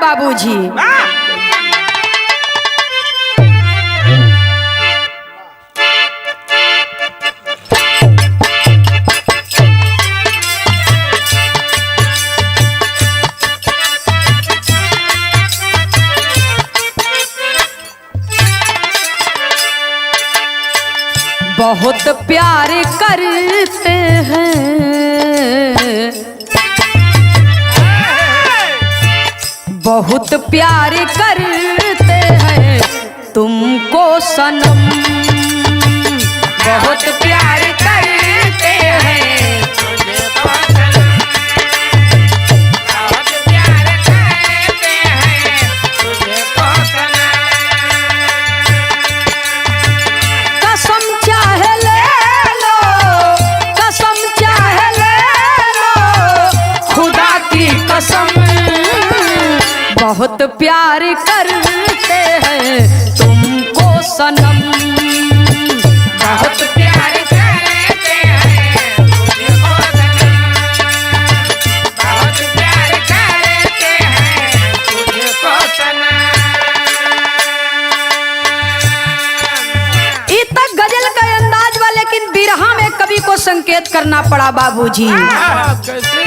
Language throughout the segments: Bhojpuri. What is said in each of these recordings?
बाबूजी। बहुत प्यार करते हैं, बहुत प्यार करते हैं तुमको सनम, बहुत प्यार करते हैं तुझको सनम, बहुत प्यार करते हैं तुझको सनम। कसम चाहे ले लो, कसम चाहे ले लो, खुदा की कसम, बहुत प्यार करते हैं तुमको सनम, बहुत प्यार करते हैं तुझको सनम, बहुत प्यार करते हैं तुझको सनम। ई तक गजल का अंदाज बा, लेकिन बिरहा में कवि को संकेत करना पड़ा बाबूजी। कैसे?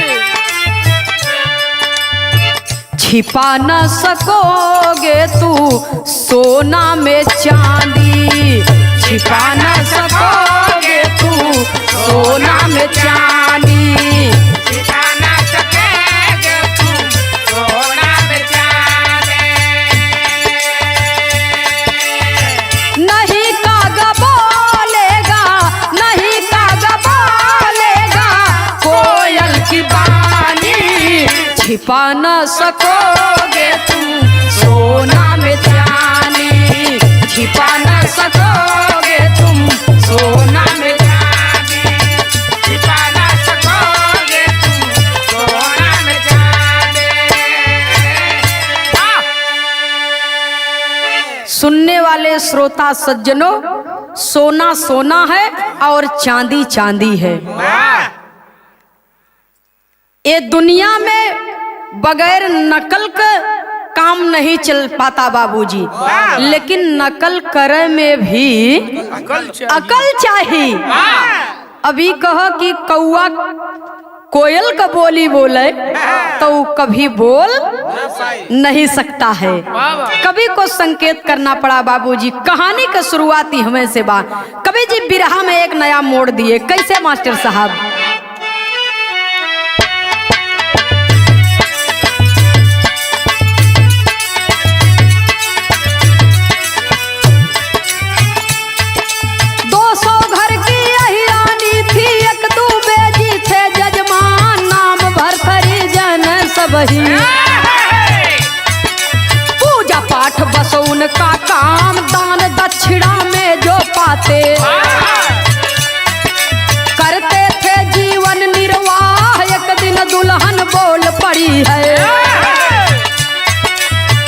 छिपा न सकोगे तू सोना में चांदी, छिपा न सकोगे तू सोना में चांदी, छिपा ना सकेगे तू सोना में चांदी। नहीं कागा बोलेगा, नहीं कागा बोलेगा कोयल की बानी, छिपा न सकोगे तुम सोना में चांदी, छिपा न सकोगे तुम सोना में चांदी, छिपा ना सकोगे तू सोना में चांदी। सुनने वाले श्रोता सज्जनों, सोना सोना है और चांदी चांदी है। ये दुनिया में बगैर नकल का काम नहीं चल पाता बाबूजी, लेकिन नकल करे में भी अकल चाहिए। अभी कहो कि कौआ कोयल का बोली बोले तो कभी बोल नहीं सकता है। कवि को संकेत करना पड़ा बाबूजी। कहानी का शुरुआती हमें से बात, कवि जी बिरहा में एक नया मोड़ दिए। कैसे मास्टर साहब? पूजा पाठ बस उनका काम, दान दक्षिणा में जो पाते करते थे जीवन निर्वाह। एक दिन दुल्हन बोल पड़ी है,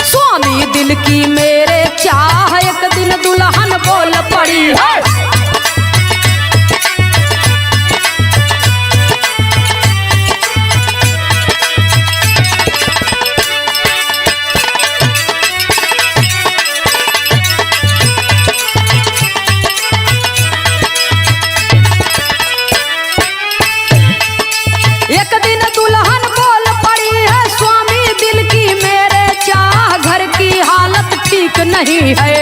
स्वामी दिल की मेरे चाह। एक दिन दुल्हन बोल पड़ी है, एक दिन दुल्हन बोल पड़ी है, स्वामी दिल की मेरे चाह। घर की हालत ठीक नहीं है,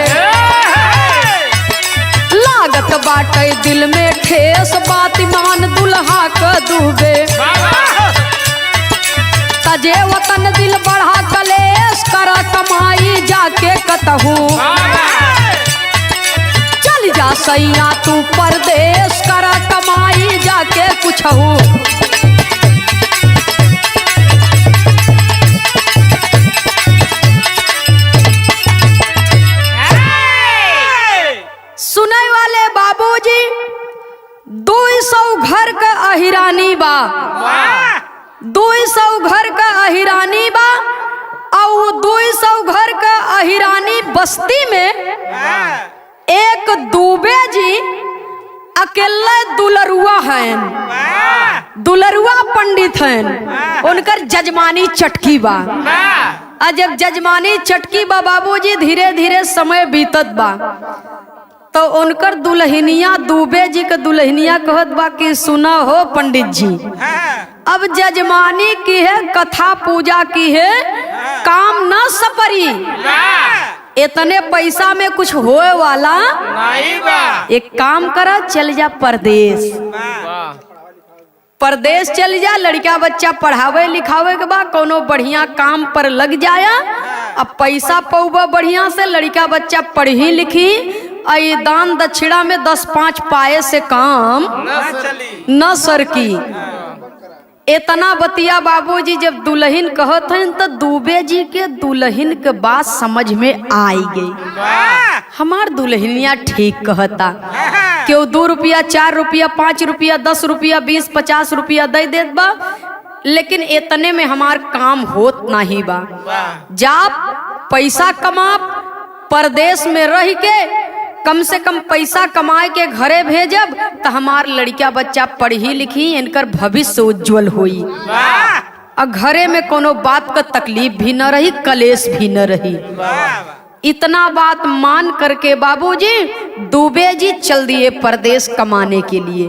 लागत बाटे दिल में ठेस। बात मान दुल्हा का डूबे, तजे वतन दिल बढ़ा कलेश। करा कमाई जाके कतहू, चल जा सैया तू परदेश। करा कमाई जाके कुछहू, सुने वाले बाबूजी 200 घर का अहिरानी बा, 200 घर का अहिरानी बा। और 200 घर का अहिरानी बस्ती में एक दुबे जी अकेले दुलरुआ हैं, दुलरुआ पंडित हैं। उनकर जजमानी चटकी बा। आ जब जजमानी चटकी बा बाबूजी, धीरे धीरे समय बीतत बा तो उनकर दुल्हनिया दुबे जी के दुल्हनिया कहत बा कि सुना हो पंडित जी, अब जजमानी की है, कथा पूजा की है, काम न सपरी, इतने पैसा में कुछ होए वाला नहीं बा। एक काम करा, चल जा परदेश, परदेश चल जा, लड़का बच्चा पढ़ावे लिखावे के बाद कोनो बढ़िया काम पर लग जाया, अब पैसा पौबा बढ़िया से, लड़का बच्चा पढ़ी लिखी, आई दान दक्षिणा में 10-5 पाए से काम न सरकी। इतना बतिया बाबूजी जब दुल्हन कहत हैं तो दुबे जी के दुल्हन के बात समझ में आई गई, हमार दुल्हनिया ठीक कहता, क्यों 2 रुपया 4 रुपया 5 रुपया 10 रुपया 20-50 रुपया दे देत बा, लेकिन इतने में हमार काम होत नहीं बा, जा पैसा कमा, परदेश में रह के कम से कम पैसा कमाए के घरे भेजब तो हमार लड़का बच्चा पढ़ी लिखी, इनकर भविष्य उज्जवल हुई, और घरे में कोनो बात का तकलीफ भी न रही, कलेश भी न रही। इतना बात मान करके बाबूजी दुबे जी चल दिए परदेश कमाने के लिए,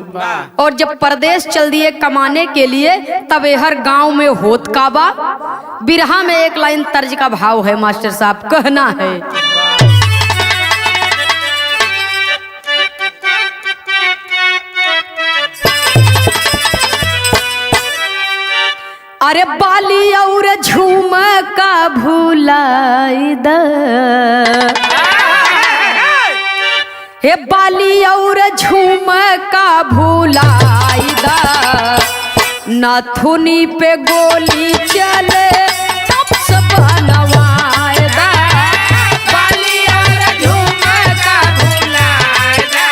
और जब परदेश चल दिए कमाने के लिए तब हर गांव में होत का बा। बिरहा में एक लाइन तर्ज का भाव है मास्टर साहब, कहना है, अरे बाली और झुमका भुलाई द, हे बाली और झुमका भुलाई द, नाथुनी पे गोली चले तब से बनवाए द, बाली और झुमका भुलाए दा,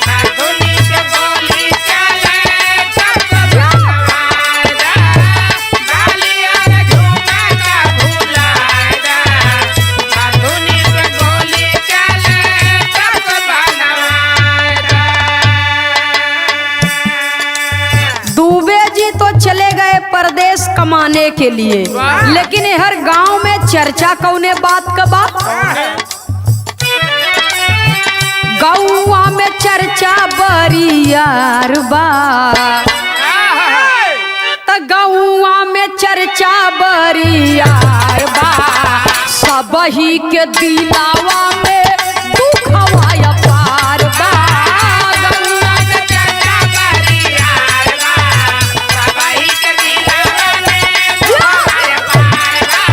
नाथुनी पे गोली चले तब बनवाए दा, बाली और झुमका भुलाए दा, नाथुनी पे गोली चले तब बनवाए दा। दुबे जी तो चले गए परदेश कमाने के लिए, लेकिन हर गांव में चर्चा कौने बात का बात, गौवा में चर्चा बरियार बा, त गौवा में चर्चा बरियार बा, सबही के दिलावा में दुखवा अपार बा, गौवा में चर्चा बरियार बा, सबही के दिलवा में दुखाए पार बा,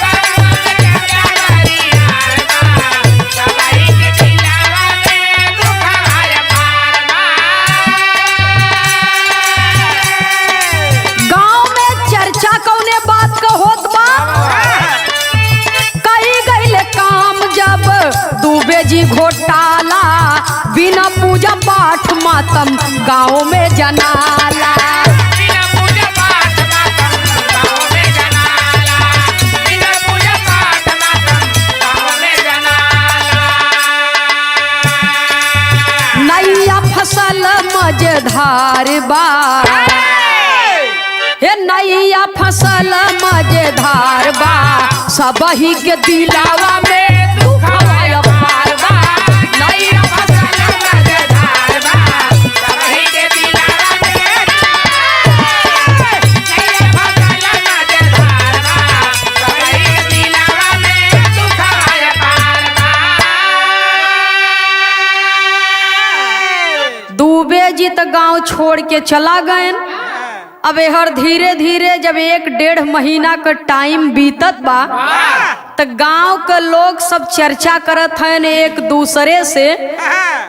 गौवा में चर्चा बरियार बा, सबही के दिलवा में दुखाए पार बा। गांव में चर्चा कौने बात का होत बा, कई गईले काम जब दुबे जी घोटाला, बिना पूजा पाठ मातम गांव में जनाला, बिना पूजा पाठ मातम गाँव में जनाला, बिना पूजा पाठ मातम गाँव में जनाला। नैया फसल मजेदार बा, हे नैया फसल मजेदार बा, सबही के दिलावा में दुखवा अपार बा, नैया फसल मजेदार बा, सबही के दिलवा में नैया फसल मजेदार बा, सबही के दिलवा में दुखाए पार बा। दुबे जी तो गांव छोड़ के चला गए। अब हर धीरे धीरे जब 1-1.5 महीना का टाइम बीतत बा तो गांव के लोग सब चर्चा करत हैं एक दूसरे से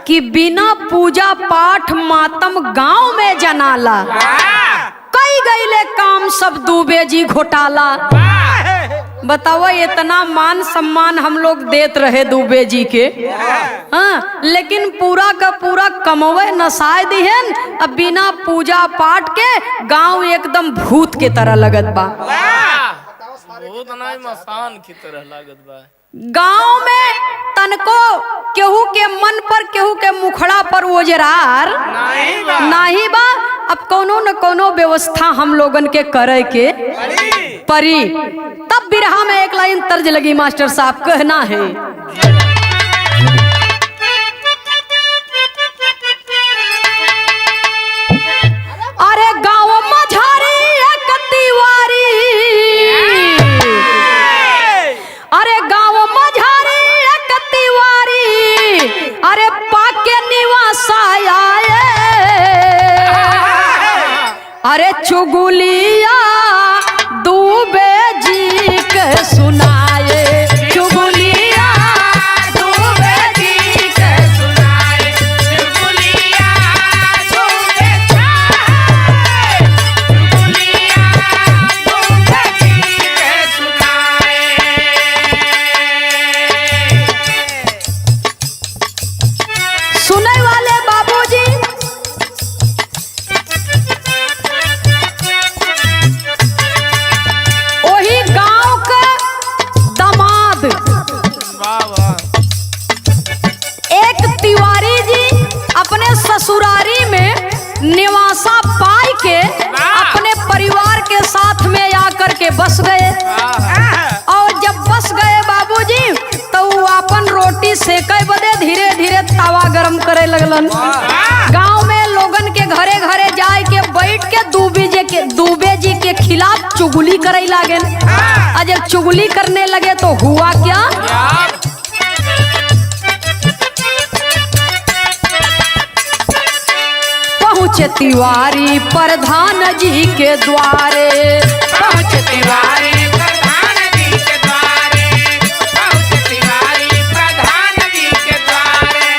कि बिना पूजा पाठ मातम गांव में जनाला, कई गईले काम सब दुबे जी घोटाला। बताओ इतना मान सम्मान हम लोग देत रहे दुबे जी के, हाँ, लेकिन पूरा का पूरा कमवे नसाए दिहन। अब बिना पूजा पाठ के गांव एकदम भूत के तरह लगत बा, बहुत नहीं मसान की तरह लागत बा। गांव में तनको केहू के मन पर केहू के मुखड़ा पर ओजरार नहीं बा। अब कोनो न कोनो व्यवस्था हम लोगन के करे के परी। तब बिरहा में एक लाइन तर्ज लगी मास्टर साहब, कहना है अरे गाँव मझारी एक तिवारी, अरे गाँव मझारी एक तिवारी, अरे पाके निवास आए, अरे चुगलिया दूबे जी के सुनाए, चुगलिया दूबे जी के सुनाए चुगलिया दूबे जाए, चुगलिया दूबे जी के सुनाए। सुने वाले बाबूजी वही गांव के दामाद वाह वाह एक तिवारी जी अपने ससुरारी में निवासा पाई के अपने परिवार के साथ में आकर के बस गए। और जब बस गए बाबूजी तो वो अपन रोटी सेके बदे धीरे धीरे तवा गरम करे लगलन। गांव में लोगन के घरे घरे जाए के बैठ के दूबे जी के खिलाफ चुगली करे लागे। और जब चुगली करने लगे तो हुआ क्या, पहुँचे तिवारी प्रधान जी के द्वारे, पहुँच तिवारी प्रधान जी के द्वारे, पहुँच तिवारी प्रधान जी के द्वारे।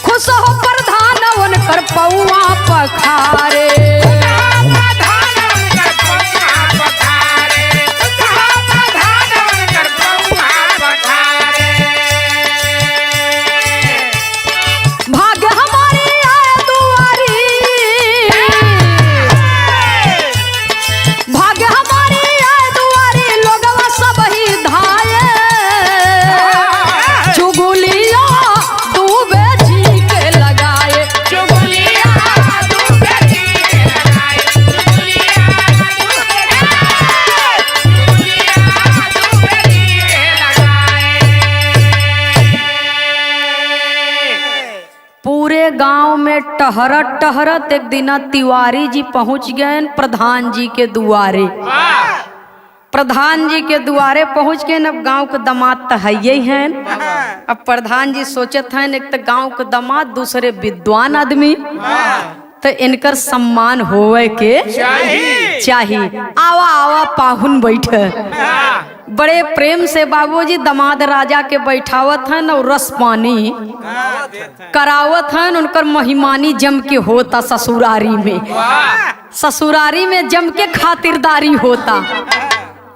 खुश हो प्रधान उनकर पौआ पखारे, प्रधान उनकर पौआ पखारे, प्रधान उनकर पौआ पखारे। भाग्य हमारी आए दुआरी, भाग्य हमारी आए दुआरी, लोगवा सब ही धाये, चुगलिया दूबे जी के लगाए, चुगलिया दूबे जी के लगाए, चुगलिया दूबे जी के लगाए। पूरे गांव में टहरत टहरत एक दिन तिवारी जी पहुंच गए प्रधान जी के दुआरे। प्रधान जी के दुआरे पहुंच गए। अब गांव के दामाद तो है ही हैं। अब प्रधान जी सोचत हैं एक तो गांव के दामाद, दूसरे विद्वान आदमी, तो इनकर सम्मान होवे के चाहिए। आवा आवा पाहुन बैठे, बड़े प्रेम से बाबूजी दामाद राजा के बैठावत हन और रस पानी करावत हन। उनकर महिमानी जम के होता ससुरारी में, ससुरारी में जम के खातिरदारी होता।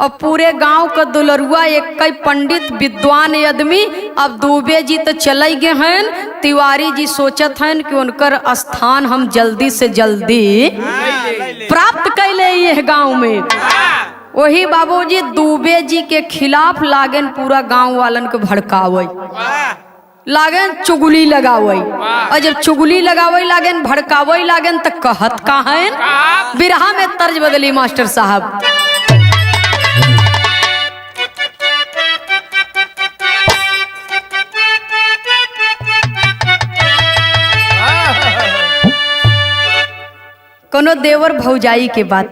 और पूरे गांव का दुलरुआ एक कई पंडित विद्वान आदमी। अब दूबे जी तो चले गए हैं। तिवारी जी सोचत हैं कि उनकर स्थान हम जल्दी से जल्दी प्राप्त कर ले ये गांव में। वही बाबूजी दूबे जी के खिलाफ लागन पूरा गांव वालन के भड़कावे, लागन चुगली लगावे। और जब चुगली लगावे लागन, भड़कावे लागन, तो कहत कहाँ बिरहा में तर्ज बदली मास्टर साहब। कोनो देवर भौजाई के बात,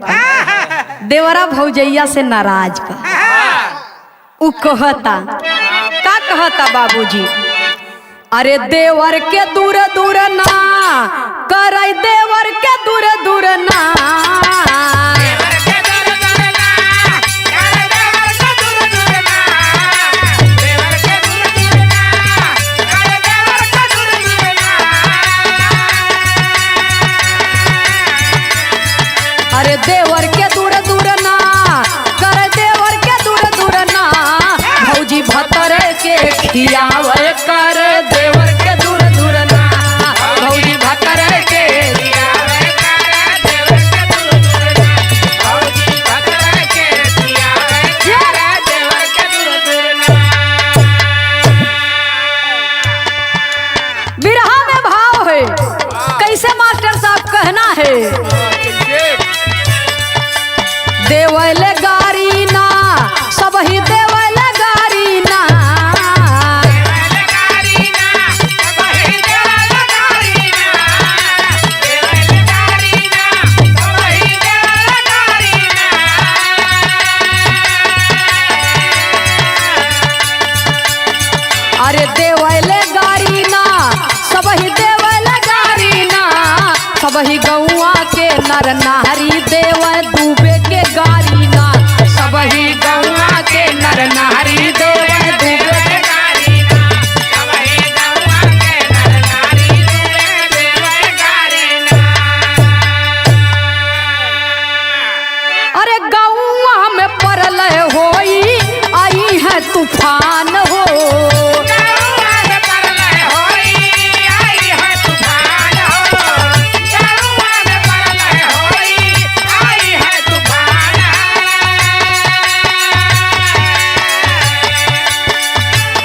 देवरा भौजैया से नाराज का उ कहता का कहता बाबूजी, अरे देवर के दूर दूर ना करे, देवर के दूर दूर ना, अरे देवर के दूर दूर ना करे, देवर के दूर दूर ना, भौजी भतर के खियावे कर, देवर के दूर दूर ना, भौजी भतर के खियावे कर, देवर के दूर दूर ना। सबही देवल गारी ना, सबही गौआ के नर नारी देव डूबे के गारी ना, सबही गौआ के नर नारी देव डूबे के। अरे गौआ में परल होई आई है तूफान हो,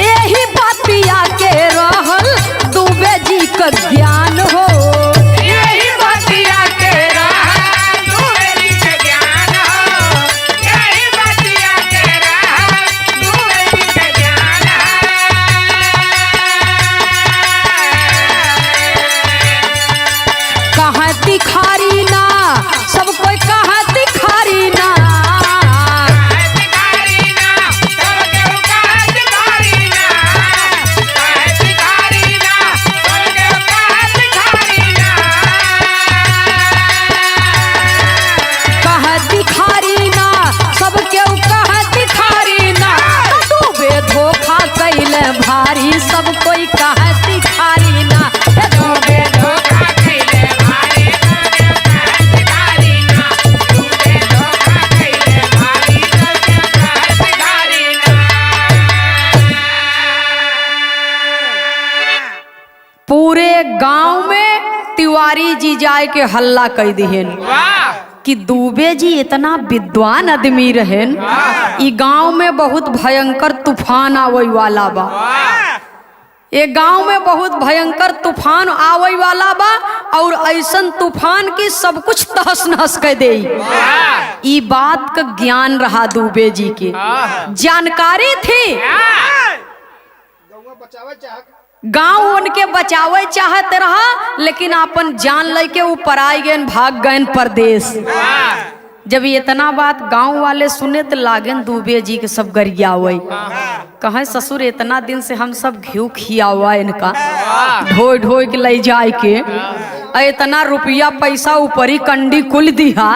यही बातिया के रहल डूबे जी का ज्ञान हो, यही बातिया के रहल डूबे जी का ज्ञान हो, यही बातिया के रहल डूबे जी का ज्ञान है। कहाँ तिखारी ना सब कोई कहाँ तिखारी ना, भारी सब कोई कहती खारी ना, डूबे धोखा कैले भारी कहती ना, डूबे धोखा कैले भारी कहती ना। पूरे गांव में तिवारी जी जाए के हल्ला कह दिहन कि दुबे जी इतना विद्वान आदमी रहेन, ई गांव में बहुत भयंकर तूफान आवे वाला बा, ये गांव में बहुत भयंकर तूफान आवे वाला बा और ऐसन तूफान की सब कुछ तहस नहस कर दे। ई बात का ज्ञान रहा दुबे जी के, जानकारी थी, गांव उनके बचावे चाहते रहा, लेकिन अपन जान लेके वो पराई गए भाग गए परदेश। जब इतना बात गांव वाले सुने तो लागन दुबे जी के सब गरियावे, कहे ससुर इतना दिन से हम सब घी खियावा इनका ढोई ढोई के ले जाए के, इतना रुपया पैसा ऊपरी कंडी कुल दिया,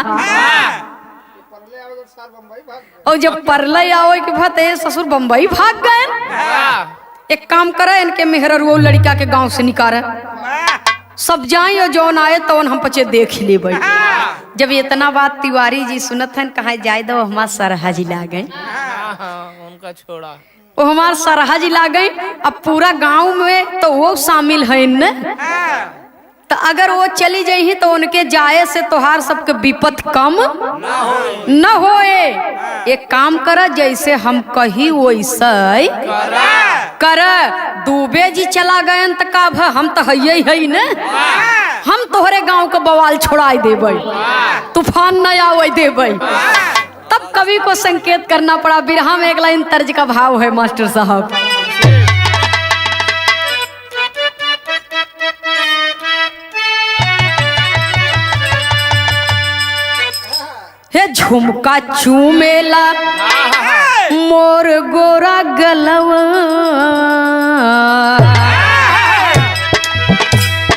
और जब परले आवे के भात ससुर बम्बई भाग गए। एक काम करे इनके मेहर वो लड़का के गांव से निकाले, सब जाए और जौन आए तो हम पचे देख ले। जब इतना बात तिवारी जी सुनत हैं, कहा जाए दो हमार सरहा जी ला गए, उनका छोड़ा वो हमार सरहा जी ला गए। अब पूरा गांव में तो वो शामिल है न, तो अगर वो चली जाही तो उनके जाए से तोहार सबके विपत कम न होए। एक काम कर, जैसे हम कही वैसे कर। दुबे जी चला गए तो का भ हम तो है न, हम तोहरे गांव का बवाल छोड़ाई देबै, तूफान न आवे देबै। तब कवि को संकेत करना पड़ा। बिरहा में एक लाइन तर्ज का भाव है मास्टर साहब, हे झुमका चूमेला मोर गोरा गलवा,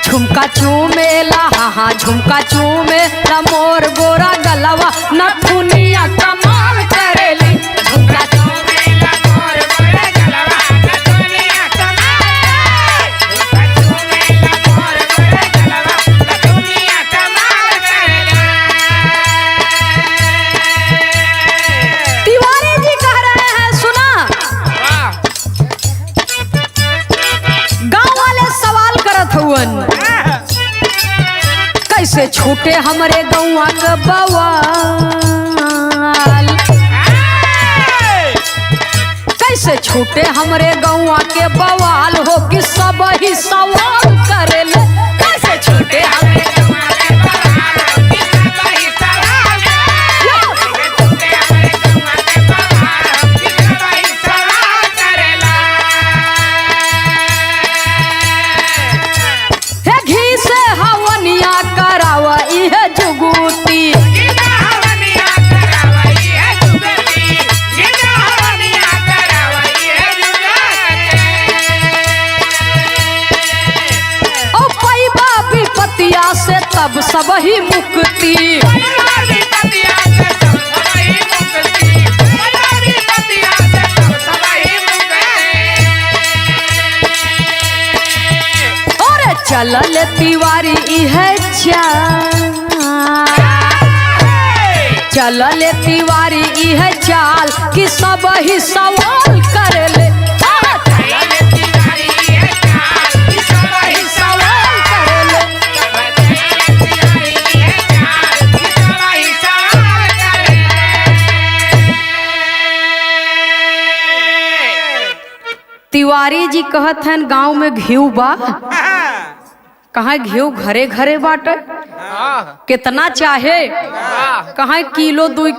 झुमका चूमेला हाँ झुमका चूमेला मोर गोरा गलवा, नथुनिया कमाल करेली, झुमका चूमेला मोर गोरा गलवा, नथुनिया कमाल, झुमका चूमेला मोर गोरा गलवा, नथुनिया कमाल करेली। तिवारी जी कह रहे हैं, सुना, गांव वाले सवाल करत हुवन, कैसे छूटे हमरे गौवा का बवाल, कैसे छूटे हमरे गौवा के बवाल हो कि सब ही सवाल करेले, कैसे छूटे हमरे गौवा के बवाल हो कि सब ही सवाल करेला। हे घी से हवनिया करावा इहे जुगुती, सब ही मुक्ति। और चलल तिवारी है चलल तिवारी है चाल कि सब ही सवाल करे ले। तिवारी जी कहत हैं गांव में घीव बा। कहाँ घीव घरे घरे बाटे। कितना चाहे कहाँ किलो 2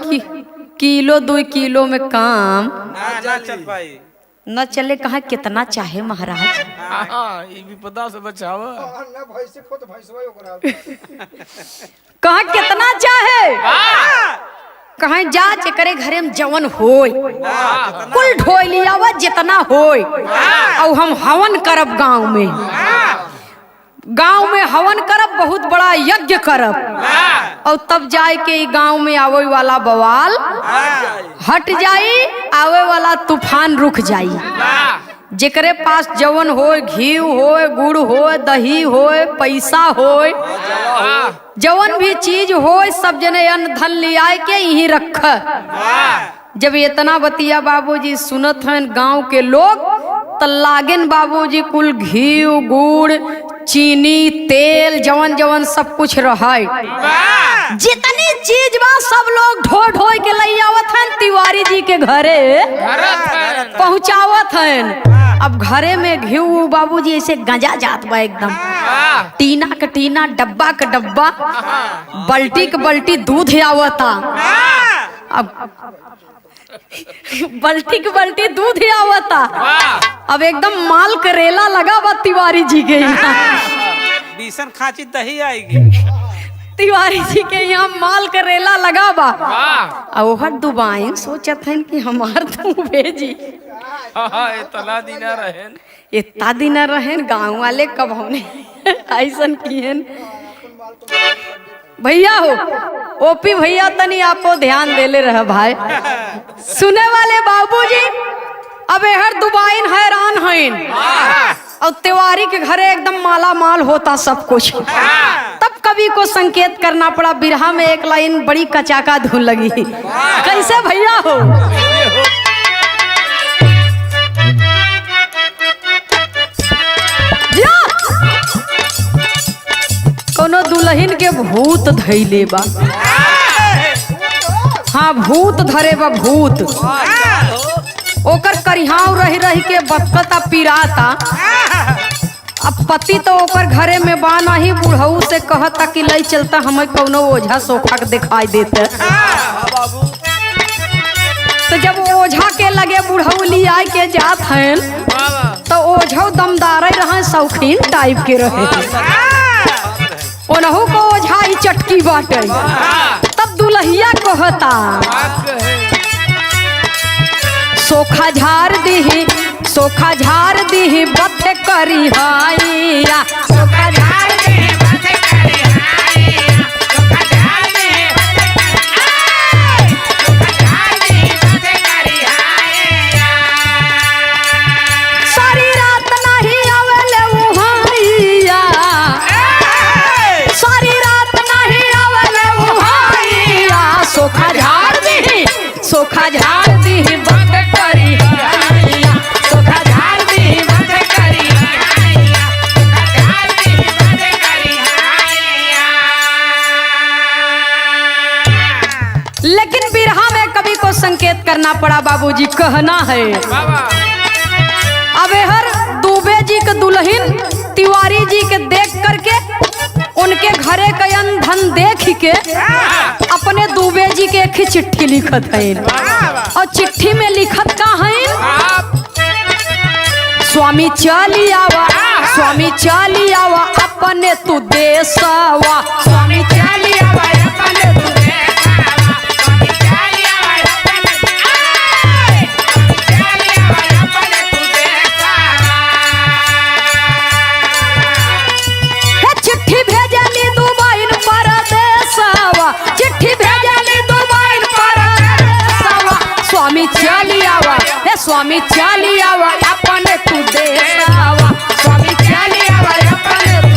किलो में काम ना चल पाई। न चले। कहाँ कितना चाहे महाराज। ये विपदा से बचावा। कहाँ कितना चाहे कहाँ जा चकरे घरे में जवन होय कुल ढोई लियावा जितना होय। और हम हवन करब गांव में हवन करब बहुत बड़ा यज्ञ करब। और तब जाए के गांव में आवे वाला बवाल हट जाई, आवे वाला तूफान रुक जाई। जेकरे पास जवन होय घी होय गुड़ होय दही होय पैसा होय जवन भी चीज होय सब जने अन्न धन लिया के यहीं रख। जब इतना बतिया बाबूजी सुनत हैं गांव के लोग त लागेन बाबूजी कुल घी गुड़ चीनी तेल जवन जवन सब कुछ रहे जितनी चीज बा सब लोग ढो ढो के ले आवत हैं तिवारी जी के घरे पहुँचावत हैं। अब घरे में घी बाबूजी ऐसे गंजा जात बा एकदम। टीना के टीना डब्बा के डब्बा बल्टी के बल्टी दूध आवता। अब बल्टी के बल्टी दूध आवता। अब एकदम माल करेला लगा बा तिवारी जी के यहाँ। बीसन खाची दही आएगी। तिवारी जी के यहाँ माल करेला लगा बा। और दुबाई सोचत हैं कि हमार तो भेजी इतना दिन रहें गाँव वाले कब होने ऐसन किहन। भैया हो ओपी भैया तनी आपको ध्यान देले रहे भाई। सुने वाले बाबूजी अब हर दुबाइन हैरान हैं। और तिवारी के घरे एकदम माला माल होता सब कुछ। तब कवि को संकेत करना पड़ा। बिरहा में एक लाइन बड़ी कचाका धुन लगी। कैसे भैया हो कोनो दुल्हन के भूत धैले बा। हाँ भूत धरे बा भूत। ओकर करिहाव रही रही के बकता पिराता। अब पति तो ओकर घरे में बा नहीं बुढ़ऊ से कहता कि लई चलता हमें कोनो ओझा सोखा के दिखाई देते। तो जब ओझा के लगे बुढ़ऊ लिया के जात हैं तो ओझा दमदार रहे शौकीन टाइप के रहे। ओनहु को ओझाई चटकी बाटे। तब दुल्हिया कहता सोखा झार दीही बथ करी हाइया। सोखा झार दीही बथ करी हाइया। सोखा झार दीही बथ करी हाइया। सारी रात नहीं आवेले उहाइया। सारी रात नहीं आवेले उहाइया। सोखा झार दीही बथ करी हाइया। सोखा झार दीही बथ करी हाइया। सोखा झार दीही बथ करी हाइया। लेकिन बिरहा में कवि को संकेत करना पड़ा बाबूजी। कहना है अब हर दुबे जी के दुल्हन तिवारी जी के देख करके उनके घरे का धन देख के अपने दुबे जी के एक ही चिट्ठी लिखत है। और चिट्ठी में लिखत का है स्वामी चली आवा अपने तू देशवा। स्वामी चली आवा अपने तू देशवा। स्वामी चली आवा अपने तू देशवा। चिट्ठी भेजली दुबाइन स्वामी चली आवा, हे स्वामी चली आवा अपने तू देसावा, स्वामी चली आवा अपने तू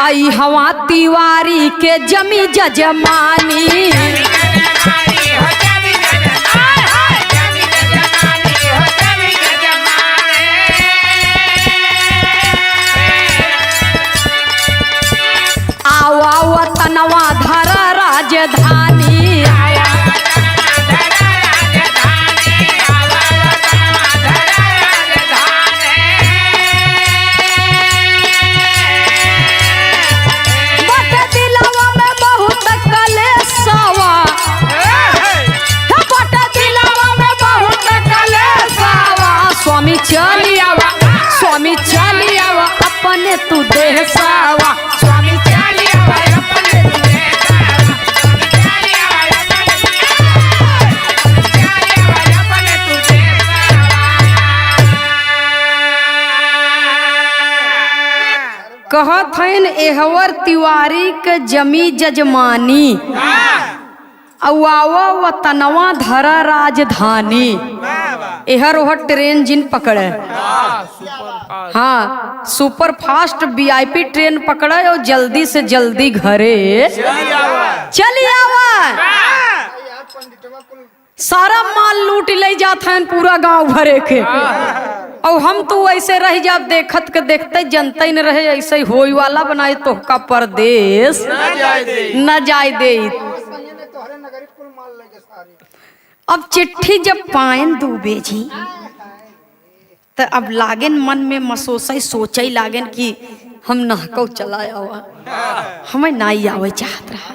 आई हवा तिवारी के जमी जजमानी, आवा वतनवा धर राजधानी, बट दिलवा में बहुत कलेसावा, बट दिलवा में बहुत कलेसावा, स्वामी चली आवा, स्वामी चली आवा अपने तू देसावा, स्वामी चली आवा अपने तू देसावा, स्वामी चली आवा अपने तू कहत हन एहवर तिवारी के जमी जजमानी, अवावा वतनवा धरा राजधानी, एहर ओहर ट्रेन जिन पकड़े, हाँ सुपर फास्ट वीआईपी ट्रेन पकड़े और जल्दी से जल्दी घरे चली आवा, सारा माल लूट ले जात हैं पूरा गांव भरे के, और हम तो ऐसे रह जाब देखत के देखते जनता ही न रहे, ऐसे ही होई वाला बनाए तो का परदेश न जाय दे। अब चिट्ठी जब पायन दुबे जी तो अब लागेन मन में मसोसई सोचई लागेन कि हम नहको चलाया हुआ, हमें नाई आवे चाहत रहा,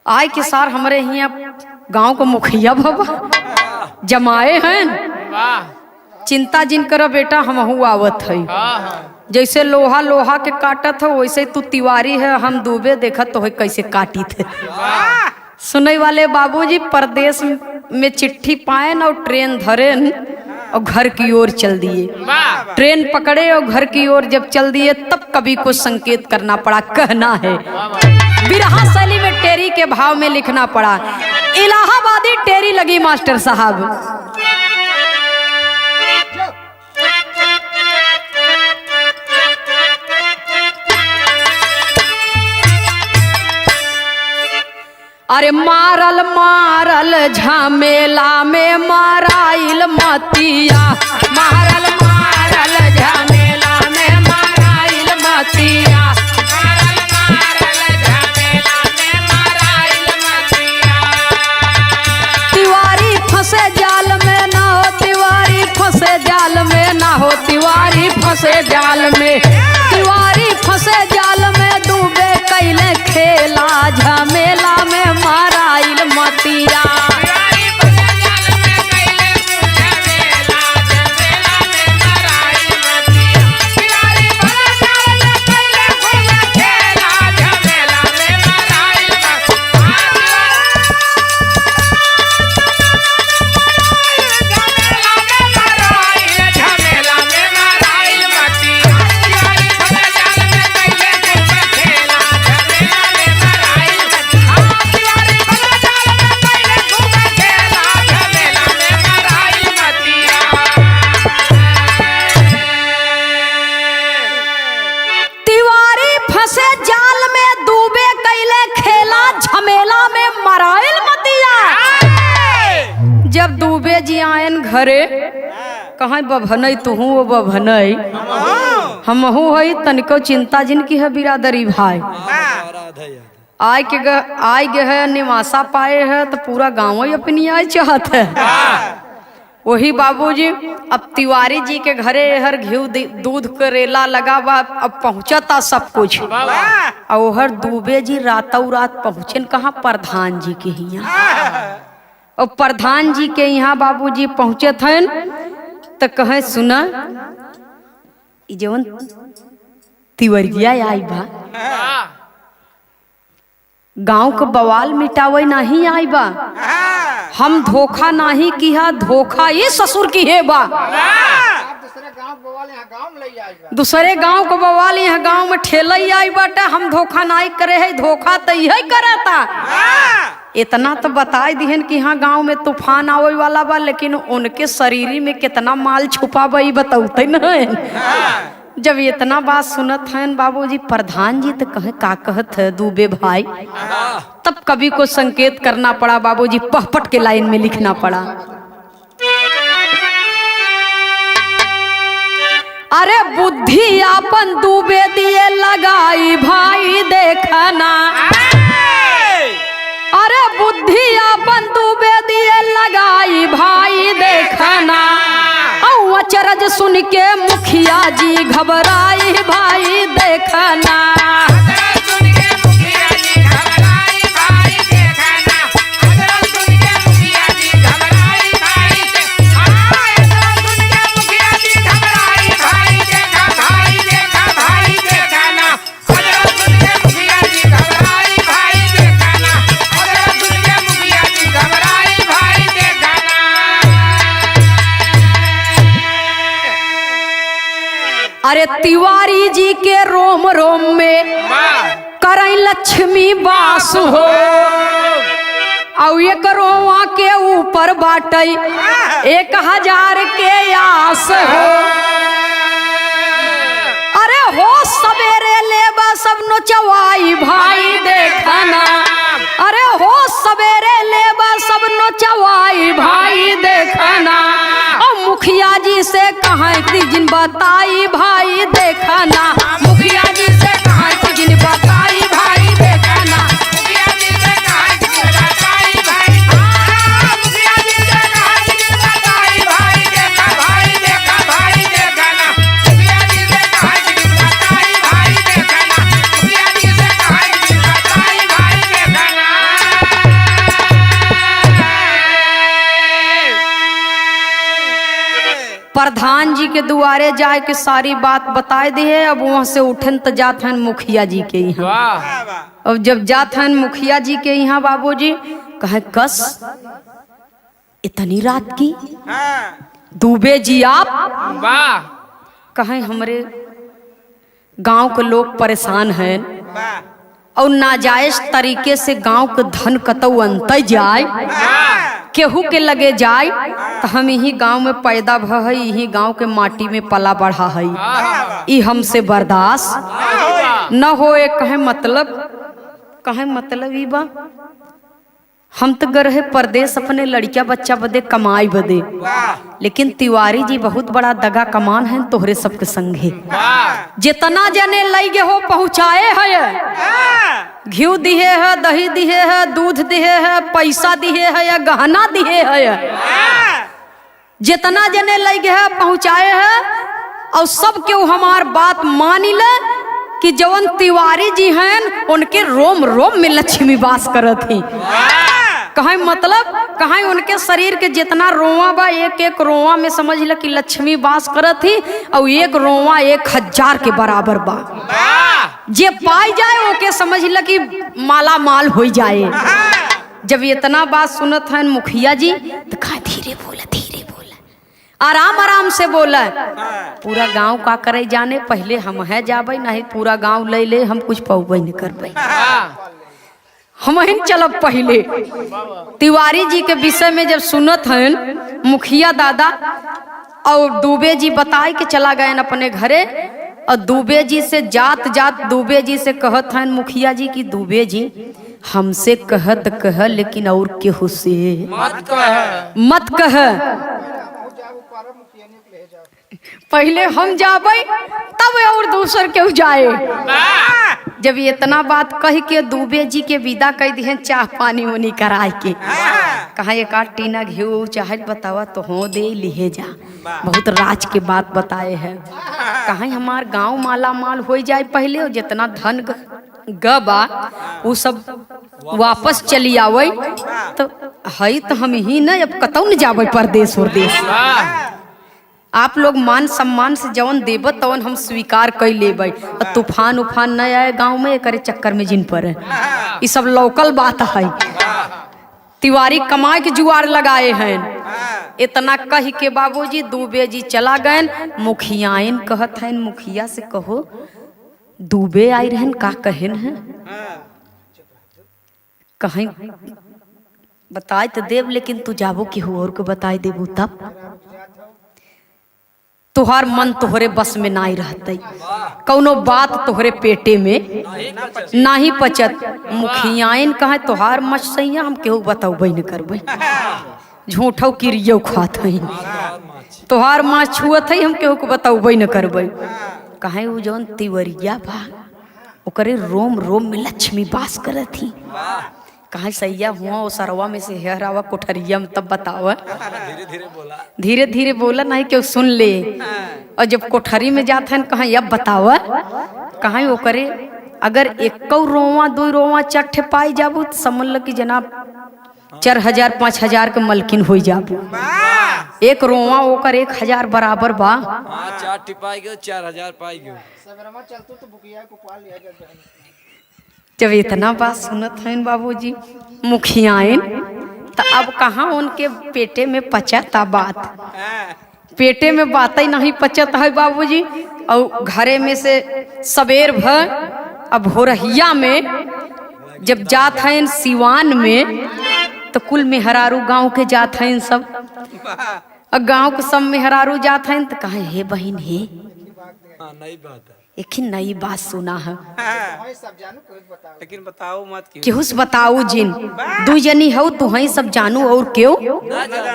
आय के सार हमारे यहाँ गांव को मुखिया बाबा जमाए हैं, चिंता जिन करो बेटा हमहू आवत है, जैसे लोहा लोहा के काटत हो वैसे तू तिवारी है, हम दुबे देखत तो है कैसे काटी थे। सुनने वाले बाबूजी परदेश में चिट्ठी पाएन और ट्रेन धरेन और घर की ओर चल दिए, ट्रेन पकड़े और घर की ओर जब चल दिए तब कभी को संकेत करना पड़ा, कहना है बिरहा शैली में टेरी के भाव में लिखना पड़ा, इलाहाबादी टेरी लगी मास्टर साहब। अरे मारल मारल झमेला में माराइल मतिया, मारल मारल झमेला में माराइल मतिया, मारल मारल झमेला में माराइल मतिया, तिवारी फंसे जाल में ना हो, तिवारी फंसे जाल में ना हो, तिवारी फंसे जाल में, तिवारी फंसे जाल में डूबे कैले खेला, झमेला में माराइल मतिया, जब दुबे जी आयन घरे कहाँ बभनई तुहू वो बभनई हमहू हई तनिको चिंता जिनकी है बिरादरी भाई, आय गे है निवासा पाए है तो पूरा गाँव ही अपनी आय चाहत है। वही बाबूजी अब तिवारी जी के घरे हर घी दूध करेला लगा बा, अब पहुंचता सब कुछ, और हर दुबे जी रातों रात पहुंचे कहाँ प्रधान जी के यहाँ, और प्रधान जी के यहाँ बाबूजी पहुंचे थे तो कहे सुना जवन तिवरिया आई बा गांव के बवाल मिटावे नहीं आई बा, हम धोखा नहीं किया, धोखा ये ससुर की है बा, दूसरे गांव बवाल यहाँ गांव दूसरे गांव को बवाल यहाँ गांव में ठेलई आई बाटे, हम धोखा नहीं करे है, धोखा तो यही करता। इतना तो बताई दिहन कि हाँ गांव में तूफान आवे वाला बा, लेकिन उनके शरीर में कितना माल छुपा बा बताते न। जब इतना बात सुनत हैं बाबूजी, प्रधान जी तो कहे का कहत है दूबे भाई, तब कवि को संकेत करना पड़ा बाबूजी, पहपट के लाइन में लिखना पड़ा। अरे बुद्धि आपन दूबे दिए लगाई भाई देखना, अरे बुद्धि आपन दूबे दिए लगाई भाई देखना। अचरज सुन के मुखिया जी घबराई भाई देखना। अरे तिवारी जी के रोम रोम में करई लक्ष्मी वास हो, और एक रोआ के ऊपर बाटई 1000 के आस हो। अरे हो सवेरे लेबा सब नोचवाई भाई देखना, अरे हो सवेरे लेबा सब नोचवाई भाई देखना। मुखिया जी से कहा जिन बताई भाई देखना, मुखिया जी से कहा जिन बताई भाई देखना। मुखिया जी से कहा जिन बताई भाई, मुखिया जी से कहा जिन बताई भाई देखा भाई देखा भाई देखना। मुखिया जी से कहा जिन बताई भाई देखना, मुखिया जी से कहा जिन बताई भाई देखना। प्रधान जी के दुआरे जाए के सारी बात बताए दी है। अब वहां से उठन तो जात हन मुखिया जी के यहाँ। अब जब जात हन मुखिया जी के यहाँ बाबूजी कहे कस इतनी रात की दूबे जी आप वाह, कहे हमरे गांव के लोग परेशान हैं और नाजायज तरीके से गांव के धन कतौ अंत जाए, केहू के लगे जाए, तो हम यही गांव में पैदा भ है, यही गांव के माटी में पला बढ़ा है, ई हमसे बर्दाश्त न होए। कहे मतलब ई बा हम तो गए रहे परदेश अपने लड़किया बच्चा बदे कमाई बदे, लेकिन तिवारी जी बहुत बड़ा दगा कमान है तोहरे सबके संगे। जितना जने लगे हो पहुँचाए है, घी दिए है, दही दिए है, दूध दिए है, पैसा दिए है या गहना दिए है, जितना जने लगे है पहुँचाए है। और सब केहू हमार बात मानी ले कि जवन तिवारी जी हैं उनके रोम रोम में लक्ष्मी वास करत ही। कहे मतलब कहे उनके शरीर के जितना रोआ बा, एक एक रोआ में समझ ल कि लक्ष्मी वास करत ही, और एक रोआ 1000 के बराबर बा। जे पाई जाए ओके समझ ल कि माला माल हो जाए। जब इतना बात सुनत हैं मुखिया जी तो कहा धीरे बोला आराम आराम से बोला। पूरा गांव का करे जाने, पहले हम है जाबे, नहीं पूरा गांव ले ले, हम कुछ पौबे नहीं करबे, हम चलब पहले। तिवारी जी के विषय में जब सुनत हैं मुखिया दादा और दूबे जी बताए के चला गए अपने घरे, और दूबे जी से जात दूबे जी से कहत हैं मुखिया जी की दूबे जी हमसे कहत कह, लेकिन और केहू से मत कह, पहले हम जाबे तब और दूसर केहू जाए। जब इतना बात कह के दूबे जी के विदा कह दिए, चाह पानी उनी कराए के, कहा एक आध टीना घी चाहे बतावा तो हो दे लिए जा, बहुत राज के बात बताए हैं। कहा हमार गांव माला माल हो जाए पहले, और जितना धन गबा वो सब वापस चली आवे, तो है तो हम ही न अब कतौ न जावे परदेश उरदेश। आप लोग मान सम्मान से जवन देब तवन हम स्वीकार कर लेबै। तूफान उफान न आए गांव में, करे चक्कर में जिन पर ये सब लोकल बात है। तिवारी कमाए के जुआर लगाए हैं, इतना कह के बाबूजी दुबे जी चला गए। मुखियाइन कहत हैं, मुखिया से कहो दुबे आई रहन का कहन है, कहीं बताए तो देव, लेकिन तू जाबो केहू और को बताई देबू तब तुहार मन तोहरे बस में ना ही रहते, कौनो बात तोहरे पेटे में ना ही पचत। मुखियाइन कहे तुहार मच सैया हम केहू बताऊबे न करबे, झूठौ किरियो खात हई, तुहार माँ छुअत है हम केहू को बताऊबे न करबे। कहे वो जौन तिवरिया बा ओकरे रोम रोम में लक्ष्मी वास करत थी। कहा सैया हुआ वो सरवा में से हेरावा कोठरिया में, तब बतावा धीरे धीरे बोला नहीं क्यों सुन ले। और जब कोठरी में जाते हैं कहा अब बतावा, कहा वो करे अगर एक रोवा दो रोवा चट्ठे पाई जाबू तो समझ लो कि जनाब 4000 5000 के मलकिन हो जाबू। एक रोवा ओकर 1000 बराबर बा। 4 टिपाई गयो 4000 पाई गयो। जब इतना बात सुनत हैं बाबूजी मुखियाइन, तो अब कहाँ उनके पेटे में पचता बात, पेटे में बात ही नहीं पचत है बाबूजी। और घरे में से सवेर भर अब भोरहिया में जब जात हैं सिवान में, तो कुल मेहरारू गांव के जात हैं सब, और गांव के सब मेहरारू जात हैं तो कहे हे बहन हे नई बात है, एक नई बात सुना है, लेकिन बताओ मत केहू से बताऊ जिन दू जनी हो तू ही सब जानू और क्यों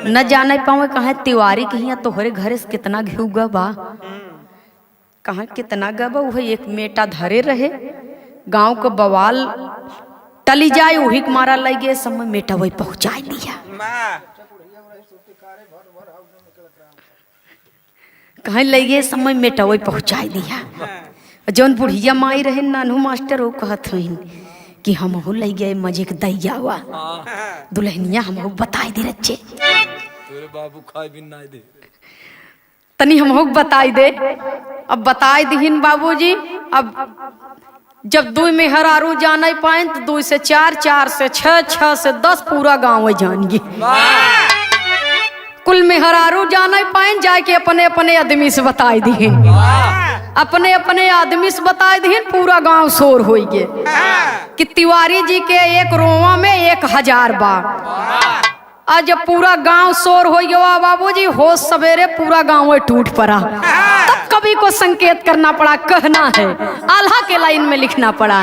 न जाने पावे। कहा तिवारी के यहाँ तोहरे घरे से कितना घी बा, कहा कितना गबा, वही एक मेटा धरे रहे, गांव के बवाल टली जाए वही के मारा लगे, समय मेटा वही पहुंचा दिया। कहीं लगे समय मेटा वही पहुंचा दिया। जौन बुढ़िया माई रहे नानू मास्टर वो कहत हईन कि हम हो लग गए मजे के दैया हुआ दुल्हनिया हम बताई दे रच्चे तोरे बाबू खाए भी ना दे, तनी हम हो बताई दे। अब बताई दीन बाबूजी। अब जब 2 मेहरारू जाने पाए तो 2 से 4 4 से 6 6 से 10 पूरा गाँव जान गई। कुल मेहरारू जाने पाए जाके अपने अपने आदमी से बताई दीन, अपने अपने आदमी से बताई दीन, पूरा गांव शोर हो गए कि तिवारी जी के एक रोवा में 1000 बा। आज जब पूरा गांव शोर हो गया बाबूजी, होश सवेरे पूरा गांव टूट पड़ा। तब कवि को संकेत करना पड़ा, कहना है आल्हा के लाइन में लिखना पड़ा।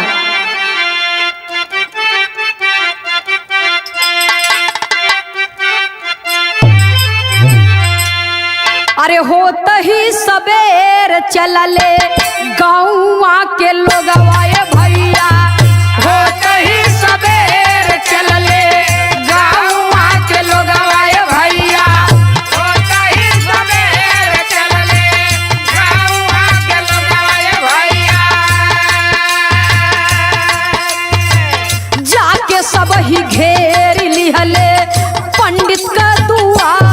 अरे होत ही सबेर चलले गाँवा के लोग आए भैया, होत ही सबेर चलले गाँवा के लोग आए भैया, होता ही सवेर चलले गाँवा के लोग आए भैया। जाके सब ही घेर लिहले पंडित का दुआर।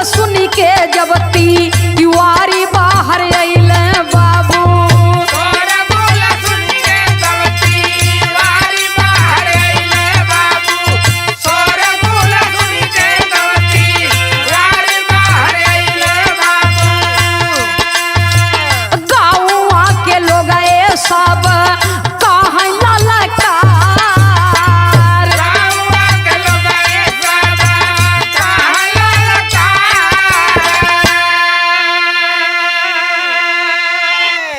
सुनी के जब तिवारी बाहर अइले बाबू, तोरा बोला सुन के तब तिवारी बाहर अइले बाबू, तोरा बोला सुन के तब तिवारी बाहर अइले बाबू। गाँव के लोग ये सब कहाँ ललकार, गाँवा के लोग ये सब कहाँ